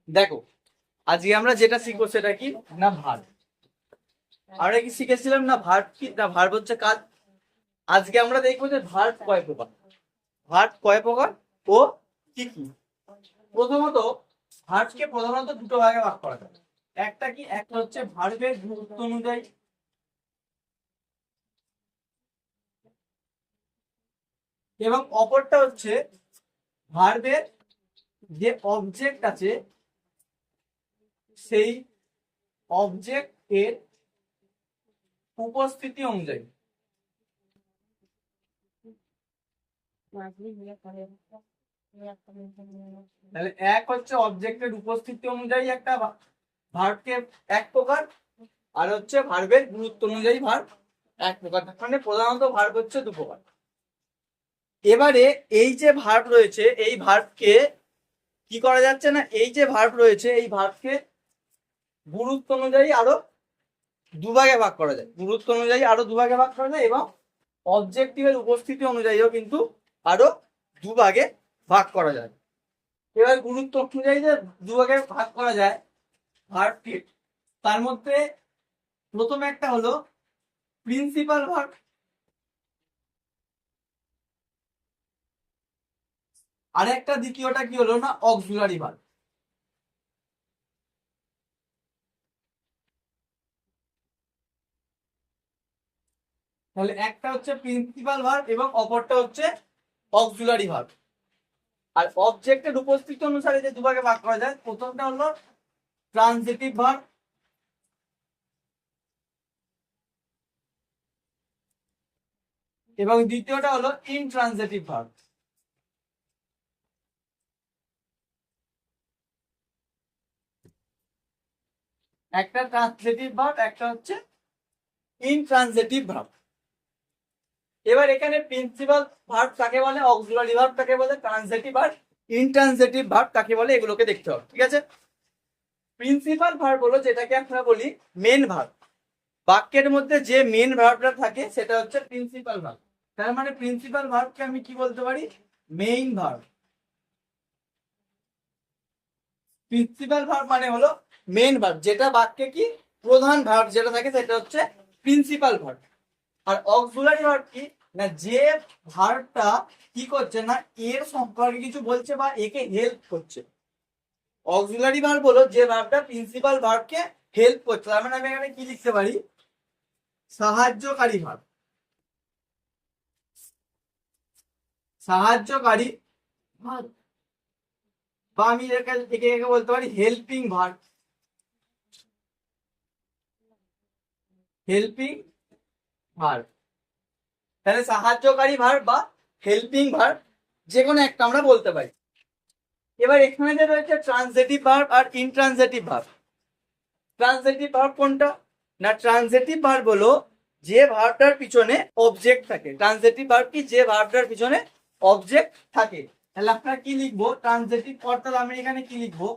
দেখো, আজকে আমরা যেটা শিখবো সেটা কি না ভার্ব। আমরা কি শিখেছিলাম না ভার্ব কি না ভার্ব হচ্ছে কাজ। আজকে আমরা দেখবো যে ভার্ব কয় প্রকার, ভার্ব কয় প্রকার ও কি কি। প্রথমত ভার্বকে প্রধানত দুটো ভাগে ভাগ করা যায়। একটা কি, একটা হচ্ছে ভার্বের গুরুত্ব অনুযায়ী, এবং অপরটা হচ্ছে ভার্বের যে অবজেক্ট আছে সেই অবজেক্ট এর উপস্থিতি অনুযায়ী। তাহলে এক হচ্ছে অবজেক্টের উপস্থিতি অনুযায়ী একটা ভার্বকে এক প্রকার, আর হচ্ছে ভার্বের গুরুত্ব অনুযায়ী ভার্ব এক প্রকার। মানে প্রধানত ভার্ব হচ্ছে দু প্রকার। এবারে এই যে ভার্ব রয়েছে এই ভার্বকে কি করা যাচ্ছে না, এই যে ভার্ব রয়েছে এই ভার্বকে গুরুত্ব অনুযায়ী আরো দুভাগে ভাগ করা যায়, গুরুত্ব অনুযায়ী আরো দুভাগে ভাগ করা যায়, এবং অবজেক্টিভের উপস্থিতি অনুযায়ীও কিন্তু আরো দুভাগে ভাগ করা যায়। এবার গুরুত্ব অনুযায়ী যে দুভাগে ভাগ করা যায় ভার্বকে, তার মধ্যে প্রথমে একটা হলো প্রিন্সিপাল ভার্ব, আর একটা দ্বিতীয়টা কি হলো না অক্সিলারি ভার্ব। তাহলে একটা হচ্ছে প্রিন্সিপাল ভার্ব এবং অপরটা হচ্ছে অক্সিলারি ভার্ব। আর অবজেক্টের উপস্থিতি অনুসারে যে দুভাগে ভাগ করা যায়, প্রথমটা হলো ট্রানজিটিভ ভার্ব, এবং দ্বিতীয়টা হলো ইনট্রানজিটিভ ভার্ব। একটা ট্রানজিটিভ ভার্ব, একটা হচ্ছে ইনট্রানজিটিভ ভার্ব। এবার এখানে প্রিন্সিপাল ভার্ব কাকে বলে, অক্সিলারি ভার্ব কাকে বলে, ট্রানজিটিভ আর ইনট্রানজিটিভ ভার্ব কাকে বলে, এগুলোকে দেখতে হবে। ঠিক আছে, প্রিন্সিপাল ভার্ব হলো যেটাকে আমরা বলি মেন ভার্ব। বাক্যের মধ্যে যে মেন ভার্বটা থাকে সেটা হচ্ছে প্রিন্সিপাল ভার্ব। তার মানে প্রিন্সিপাল ভার্বকে আমি কি বলতে পারি, মেইন ভার্ব। প্রিন্সিপাল ভার্ব মানে হলো মেন ভার্ব, যেটা বাক্যে কি প্রধান ভার্ব যেটা থাকে সেটা হচ্ছে প্রিন্সিপাল ভার্ব। আর অক্সিলারি ভার্ব কি না, যে ভার্বটা কি করছে না এর সম্পর্কে কিছু বলছে বা একে হেল্প করছে। অক্সিলারি ভার্ব হলো যে ভার্বটা প্রিন্সিপাল ভার্বকে হেল্প করছে। তার মানে আমি এখানে কি লিখতে পারি, সাহায্যকারী ভার্ব, সাহায্যকারী ভার্ব, বা আমি একে বলতে পারি হেল্পিং ভার্ব, হেল্পিং ভার্ব। তাহলে সাহায্যকারী ভার্ব বা হেল্পিং ভার্ব যে কোনো একটা আমরা বলতে পারি। এবার এখানে যে রয়েছে ট্রানজিটিভ ভার্ব আর ইনট্রানজিটিভ ভার্ব। ট্রানজিটিভ ভার্ব কোনটা না, ট্রানজিটিভ ভার্ব হলো যে ভার্বটার পিছনে অবজেক্ট থাকে। ট্রানজিটিভ ভার্ব কি, যে ভার্বটার পিছনে অবজেক্ট থাকে। তাহলে আপনারা কি লিখবো, ট্রানজিটিভ অর্থাৎ আমি এখানে কি লিখবো,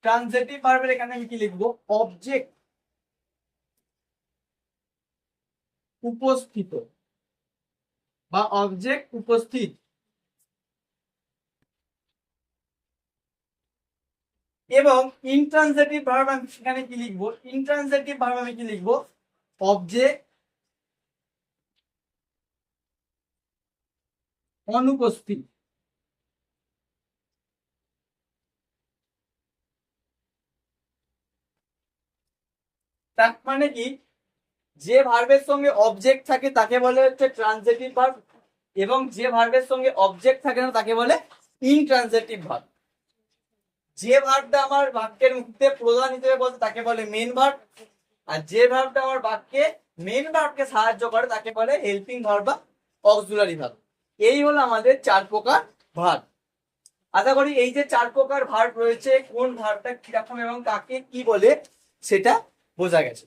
ট্রানজিটিভ ভার্বের এখানে আমি কি লিখবো, অবজেক্ট উপস্থিত বা অবজেক্ট উপস্থিত। এবং ইনট্রানজিটিভ ভার্ব আমি সেখানে কি লিখবো, ইনট্রানজিটিভ ভার্ব আমি কি লিখবো, অবজেক্ট অনুপস্থিত। তার মানে কি, যে ভার্বের সঙ্গে অবজেক্ট থাকে তাকে বলে হচ্ছে ট্রানজিটিভ ভার্ব, এবং যে ভার্বের সঙ্গে অবজেক্ট থাকে না তাকে বলে ইনট্রানজিটিভ ভার্ব। যে ভার্বটা আমার বাক্যের মধ্যে প্রধান হিসেবে বলতে তাকে বলে মেন ভার্ব, আর যে ভার্বটা আমার বাক্যে মেন ভার্বকে সাহায্য করে তাকে বলে হেল্পিং ভার্ব বা অক্সিলারি ভার্ব। এই হলো আমাদের চার প্রকার ভার্ব। আশা করি এই যে চার প্রকার ভার্ব রয়েছে কোন ভার্বটা কিরকম এবং কাকে কি বলে সেটা বোঝা গেছে।